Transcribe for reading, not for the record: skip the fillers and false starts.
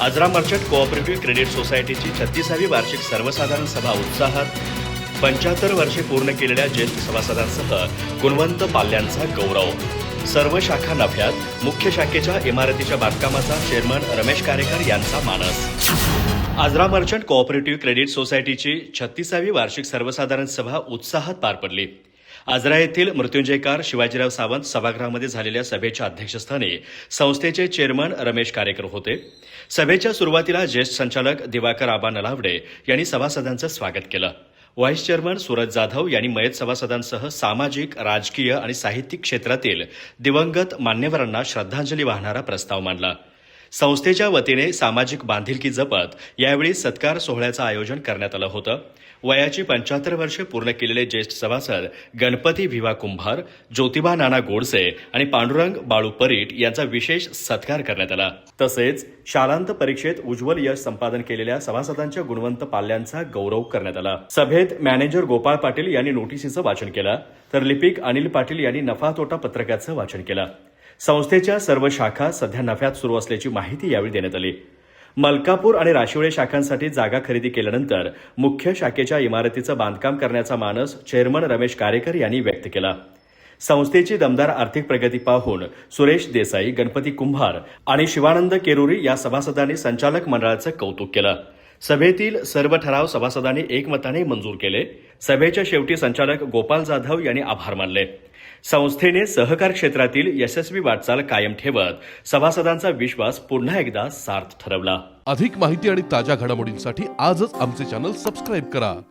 Ajara merchant cooperative credit सोसायटीची 36वी वार्षिक सर्वसाधारण सभा उत्साहात 75 वर्षे पूर्ण केलेल्या ज्येष्ठ सभासदांसह गुणवंत पाल्यांचा गौरव. सर्व शाखा नफ्यात, मुख्य शाखेच्या इमारतीच्या बांधकामाचा चेअरमन रमेश कारेकर यांचा मानस. आजरा मर्चंट कोऑपरेटिव्ह क्रेडिट सोसायटीची 36वी वार्षिक सर्वसाधारण सभा उत्साहात पार पडली. आजरा येथील मृत्युंजयकार शिवाजीराव सावंत सभागृहामध्ये झालेल्या सभेच्या अध्यक्षस्थानी संस्थेचे चेअरमन रमेश कारेकर होते. सभेच्या सुरुवातीला ज्येष्ठ संचालक दिवाकर आबा नलावडे यांनी सभासदांचं स्वागत केलं. व्हाईस चेअरमन सूरज जाधव यांनी मयत सभासदांसह सामाजिक, राजकीय आणि साहित्यिक क्षेत्रातील दिवंगत मान्यवरांना श्रद्धांजली वाहणारा प्रस्ताव मांडला. संस्थेच्या वतीने सामाजिक बांधिलकी जपत यावेळी सत्कार सोहळ्याचं आयोजन करण्यात आलं होतं. वयाची 75 वर्षे पूर्ण केलेले ज्येष्ठ सभासद गणपती भिवा कुंभार, ज्योतिबा नाना गोडसे आणि पांडुरंग बाळू परीट यांचा विशेष सत्कार करण्यात आला. तसेच शालांत परीक्षेत उज्ज्वल यश संपादन केलेल्या सभासदांच्या गुणवंत पाल्यांचा गौरव करण्यात आला. सभेत मॅनेजर गोपाळ पाटील यांनी नोटिसीचं वाचन केलं, तर लिपिक अनिल पाटील यांनी नफा तोटा पत्रकाचं वाचन केलं. संस्थेच्या सर्व शाखा सध्या नफ्यात सुरू असल्याची माहिती यावेळी देण्यात आली. मलकापूर आणि राशिवळे शाखांसाठी जागा खरेदी केल्यानंतर मुख्य शाखेच्या इमारतीचं बांधकाम करण्याचा मानस चेअरमन रमेश कारेकर यांनी व्यक्त केला. संस्थेची दमदार आर्थिक प्रगती पाहून सुरेश देसाई, गणपती कुंभार आणि शिवानंद केरुरी या सभासदांनी संचालक मंडळाचं कौतुक केलं. सभेतील सर्व ठराव सभासदांनी एकमताने मंजूर केले. सभेच्या शेवटी संचालक गोपाल जाधव यांनी आभार मानले. संस्थेने सहकार क्षेत्रातील यशस्वी वाटचाल कायम ठेवत सभासदांचा विश्वास पुन्हा एकदा सार्थ ठरवला. अधिक माहिती आणि ताज्या घडामोडींसाठी आजच आमचे चॅनल सबस्क्राईब करा.